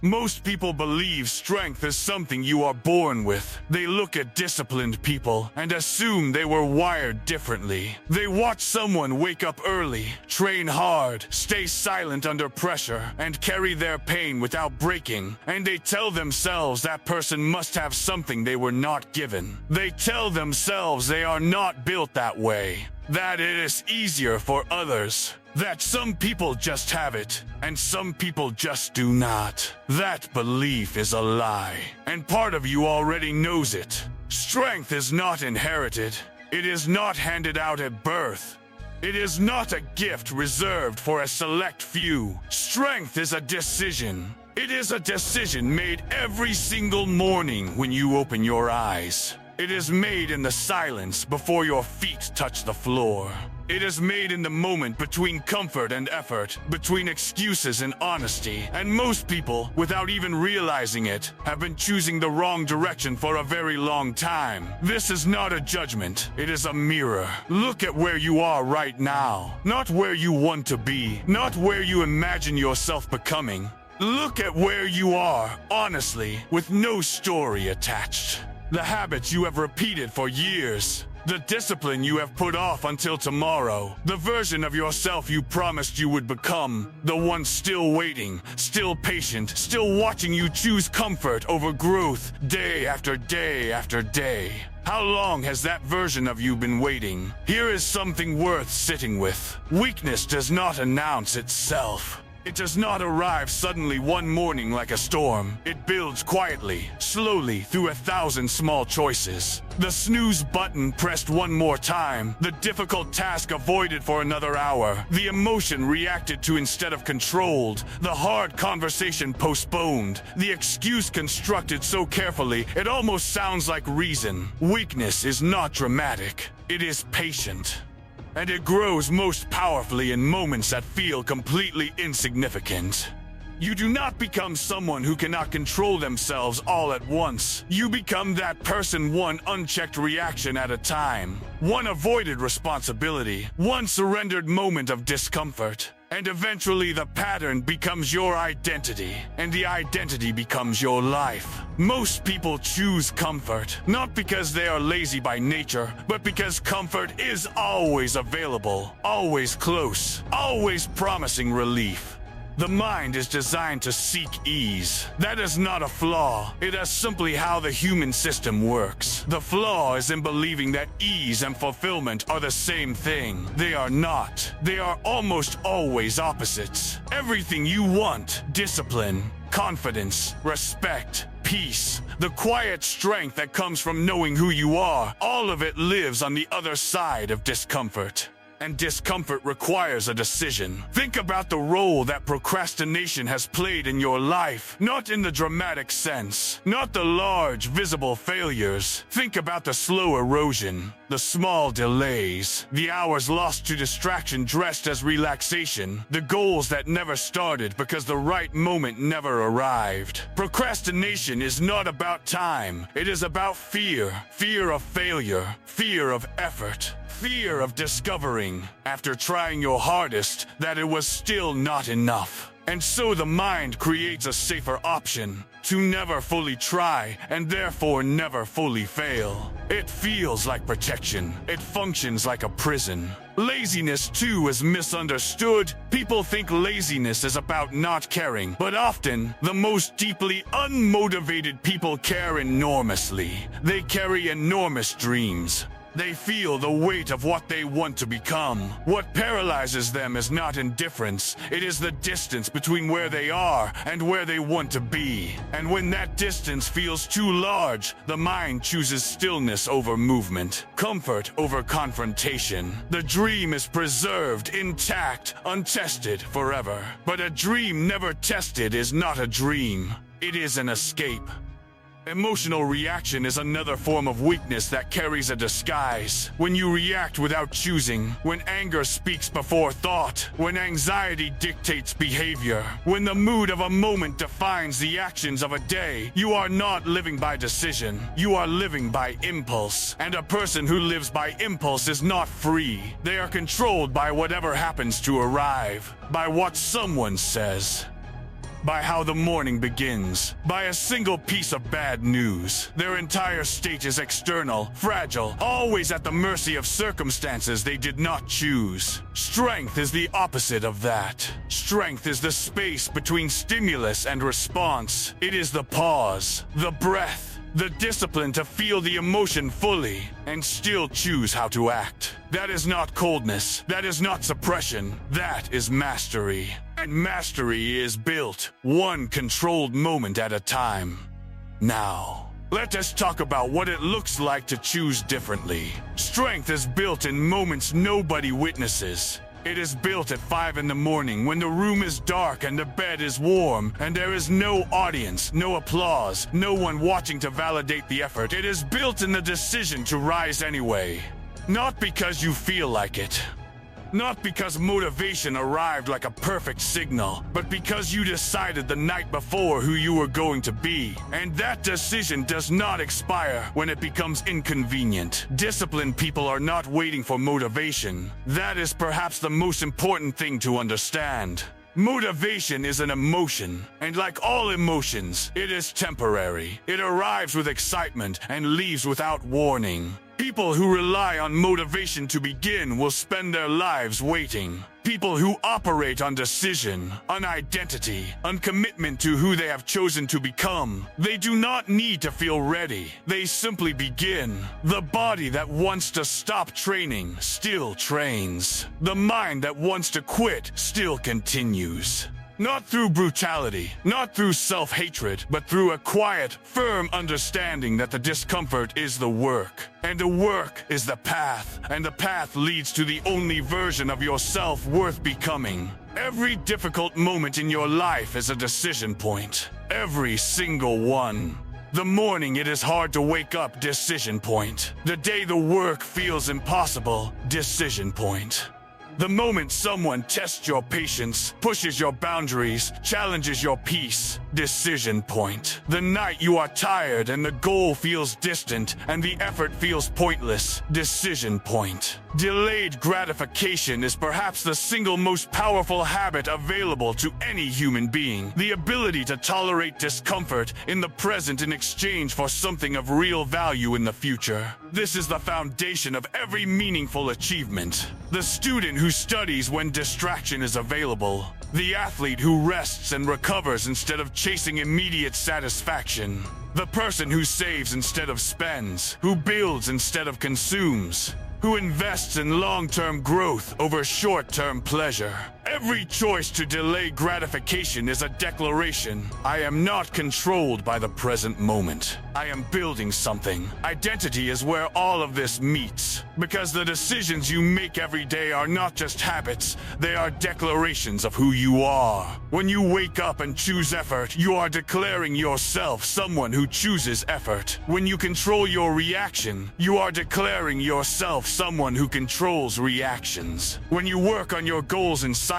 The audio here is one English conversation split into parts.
Most people believe strength is something you are born with. They look at disciplined people and assume they were wired differently. They watch someone wake up early, train hard, stay silent under pressure, and carry their pain without breaking, and they tell themselves that person must have something they were not given. They tell themselves they are not built that way, that it is easier for others, that some people just have it, and some people just do not. That belief is a lie, and part of you already knows it. Strength is not inherited. It is not handed out at birth. It is not a gift reserved for a select few. Strength is a decision. It is a decision made every single morning when you open your eyes. It is made in the silence before your feet touch the floor. It is made in the moment between comfort and effort, between excuses and honesty. And most people, without even realizing it, have been choosing the wrong direction for a very long time. This is not a judgment. It is a mirror. Look at where you are right now. Not where you want to be. Not where you imagine yourself becoming. Look at where you are, honestly, with no story attached. The habits you have repeated for years. The discipline you have put off until tomorrow. The version of yourself you promised you would become. The one still waiting, still patient, still watching you choose comfort over growth, day after day after day. How long has that version of you been waiting? Here is something worth sitting with. Weakness does not announce itself. It does not arrive suddenly one morning like a storm. It builds quietly, slowly, through 1,000 small choices. The snooze button pressed one more time. The difficult task avoided for another hour. The emotion reacted to instead of controlled. The hard conversation postponed. The excuse constructed so carefully, it almost sounds like reason. Weakness is not dramatic. It is patient. And it grows most powerfully in moments that feel completely insignificant. You do not become someone who cannot control themselves all at once. You become that person one unchecked reaction at a time. One avoided responsibility. One surrendered moment of discomfort. And eventually the pattern becomes your identity, and the identity becomes your life. Most people choose comfort, not because they are lazy by nature, but because comfort is always available, always close, always promising relief. The mind is designed to seek ease. That is not a flaw. It is simply how the human system works. The flaw is in believing that ease and fulfillment are the same thing. They are not. They are almost always opposites. Everything you want, discipline, confidence, respect, peace, the quiet strength that comes from knowing who you are, all of it lives on the other side of discomfort. And discomfort requires a decision. Think about the role that procrastination has played in your life, not in the dramatic sense, not the large, visible failures. Think about the slow erosion, the small delays, the hours lost to distraction dressed as relaxation, the goals that never started because the right moment never arrived. Procrastination is not about time. It is about fear. Fear of failure, fear of effort, fear of discovering, after trying your hardest, that it was still not enough. And so the mind creates a safer option, to never fully try, and therefore never fully fail. It feels like protection. It functions like a prison. Laziness, too, is misunderstood. People think laziness is about not caring, but often, the most deeply unmotivated people care enormously. They carry enormous dreams. They feel the weight of what they want to become. What paralyzes them is not indifference. It is the distance between where they are and where they want to be. And when that distance feels too large, the mind chooses stillness over movement, comfort over confrontation. The dream is preserved, intact, untested forever. But a dream never tested is not a dream. It is an escape. Emotional reaction is another form of weakness that carries a disguise. When you react without choosing, when anger speaks before thought, when anxiety dictates behavior, when the mood of a moment defines the actions of a day, you are not living by decision. You are living by impulse. And a person who lives by impulse is not free. They are controlled by whatever happens to arrive, by what someone says, by how the morning begins, by a single piece of bad news. Their entire state is external, fragile, always at the mercy of circumstances they did not choose. Strength is the opposite of that. Strength is the space between stimulus and response. It is the pause, the breath, the discipline to feel the emotion fully and still choose how to act. That is not coldness. That is not suppression. That is mastery. And mastery is built one controlled moment at a time. Now, let us talk about what it looks like to choose differently. Strength is built in moments nobody witnesses. It is built at 5 in the morning when the room is dark and the bed is warm and there is no audience, no applause, no one watching to validate the effort. It is built in the decision to rise anyway. Not because you feel like it. Not because motivation arrived like a perfect signal, but because you decided the night before who you were going to be. And that decision does not expire when it becomes inconvenient. Disciplined people are not waiting for motivation. That is perhaps the most important thing to understand. Motivation is an emotion, and like all emotions, it is temporary. It arrives with excitement and leaves without warning. People who rely on motivation to begin will spend their lives waiting. People who operate on decision, on identity, on commitment to who they have chosen to become, they do not need to feel ready. They simply begin. The body that wants to stop training still trains. The mind that wants to quit still continues. Not through brutality, not through self-hatred, but through a quiet, firm understanding that the discomfort is the work. And the work is the path, and the path leads to the only version of yourself worth becoming. Every difficult moment in your life is a decision point. Every single one. The morning it is hard to wake up, decision point. The day the work feels impossible, decision point. The moment someone tests your patience, pushes your boundaries, challenges your peace, decision point. The night you are tired and the goal feels distant and the effort feels pointless, decision point. Delayed gratification is perhaps the single most powerful habit available to any human being. The ability to tolerate discomfort in the present in exchange for something of real value in the future. This is the foundation of every meaningful achievement. The student who studies when distraction is available. The athlete who rests and recovers instead of chasing immediate satisfaction. The person who saves instead of spends, who builds instead of consumes, who invests in long-term growth over short-term pleasure. Every choice to delay gratification is a declaration. I am not controlled by the present moment. I am building something. Identity is where all of this meets. Because the decisions you make every day are not just habits, they are declarations of who you are. When you wake up and choose effort, you are declaring yourself someone who chooses effort. When you control your reaction, you are declaring yourself someone who controls reactions. When you work on your goals in silence,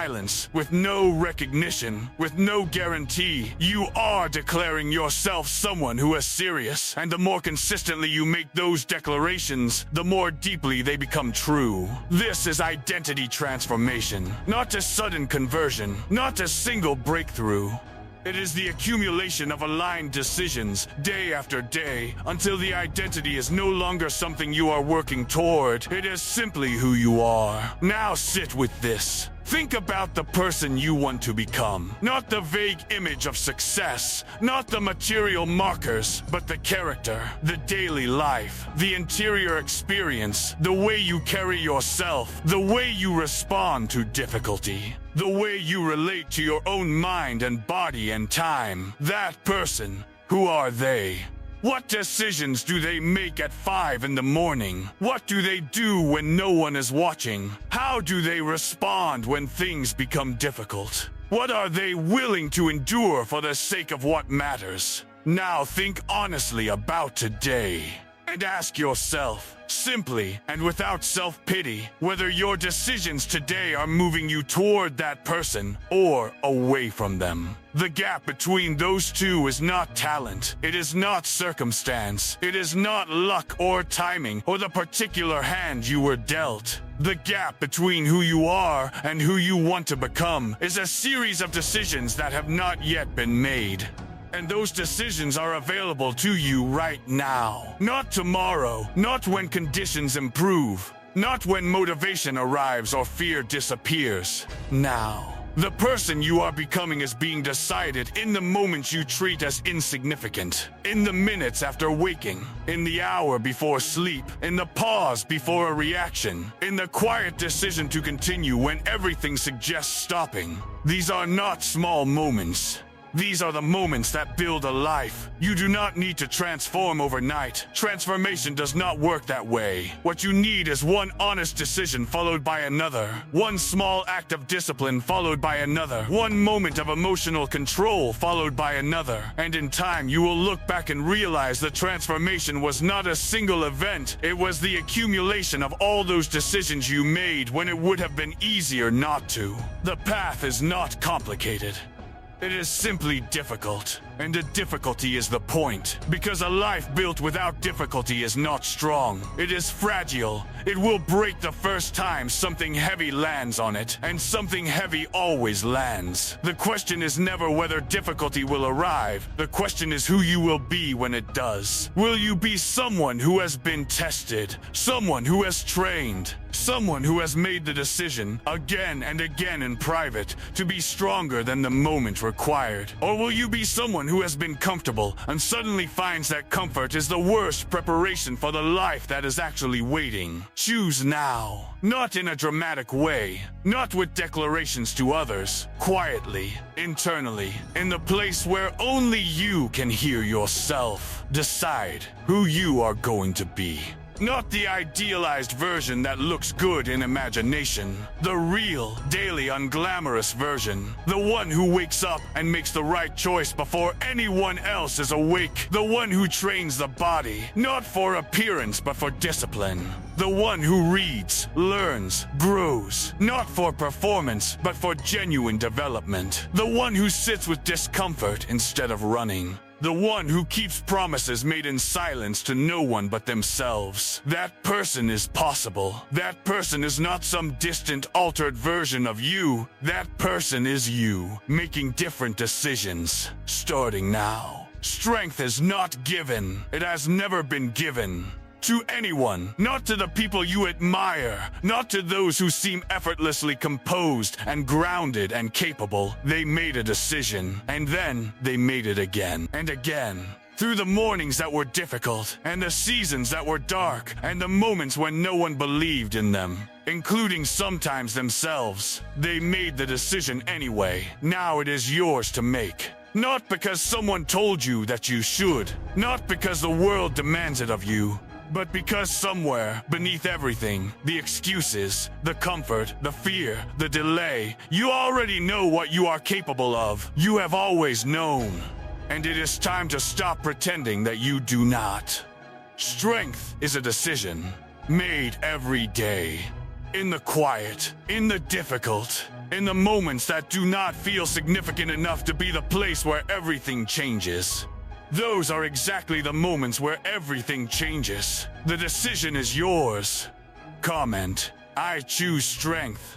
with no recognition, with no guarantee, you are declaring yourself someone who is serious. And the more consistently you make those declarations, the more deeply they become true. This is identity transformation, not a sudden conversion, not a single breakthrough. It is the accumulation of aligned decisions, day after day, until the identity is no longer something you are working toward. It is simply who you are. Now sit with this. Think about the person you want to become. Not the vague image of success, not the material markers, but the character, the daily life, the interior experience, the way you carry yourself, the way you respond to difficulty, the way you relate to your own mind and body and time. That person, who are they? What decisions do they make at 5 in the morning? What do they do when no one is watching? How do they respond when things become difficult? What are they willing to endure for the sake of what matters? Now think honestly about today. And ask yourself, simply and without self-pity, whether your decisions today are moving you toward that person or away from them. The gap between those two is not talent. It is not circumstance. It is not luck or timing or the particular hand you were dealt. The gap between who you are and who you want to become is a series of decisions that have not yet been made. And those decisions are available to you right now. Not tomorrow, not when conditions improve, not when motivation arrives or fear disappears. Now. The person you are becoming is being decided in the moments you treat as insignificant, in the minutes after waking, in the hour before sleep, in the pause before a reaction, in the quiet decision to continue when everything suggests stopping. These are not small moments. These are the moments that build a life. You do not need to transform overnight. Transformation does not work that way. What you need is one honest decision followed by another. One small act of discipline followed by another. One moment of emotional control followed by another. And in time, you will look back and realize the transformation was not a single event. It was the accumulation of all those decisions you made when it would have been easier not to. The path is not complicated. It is simply difficult, and the difficulty is the point. Because a life built without difficulty is not strong. It is fragile. It will break the first time something heavy lands on it, and something heavy always lands. The question is never whether difficulty will arrive. The question is who you will be when it does. Will you be someone who has been tested, someone who has trained, someone who has made the decision again and again in private to be stronger than the moment required? Or will you be someone who has been comfortable and suddenly finds that comfort is the worst preparation for the life that is actually waiting? Choose now. Not in a dramatic way, not with declarations to others, quietly, internally, in the place where only you can hear yourself. Decide who you are going to be. Not the idealized version that looks good in imagination. The real, daily, unglamorous version. The one who wakes up and makes the right choice before anyone else is awake. The one who trains the body, not for appearance but for discipline. The one who reads, learns, grows, not for performance but for genuine development. The one who sits with discomfort instead of running. The one who keeps promises made in silence to no one but themselves. That person is possible. That person is not some distant, altered version of you. That person is you, making different decisions, starting now. Strength is not given. It has never been given. To anyone, not to the people you admire, not to those who seem effortlessly composed and grounded and capable. They made a decision, and then they made it again and again. Through the mornings that were difficult, and the seasons that were dark, and the moments when no one believed in them, including sometimes themselves, they made the decision anyway. Now it is yours to make. Not because someone told you that you should, not because the world demands it of you, but because somewhere, beneath everything, the excuses, the comfort, the fear, the delay, you already know what you are capable of. You have always known. And it is time to stop pretending that you do not. Strength is a decision made every day. In the quiet, in the difficult, in the moments that do not feel significant enough to be the place where everything changes. Those are exactly the moments where everything changes. The decision is yours. Comment, I choose strength.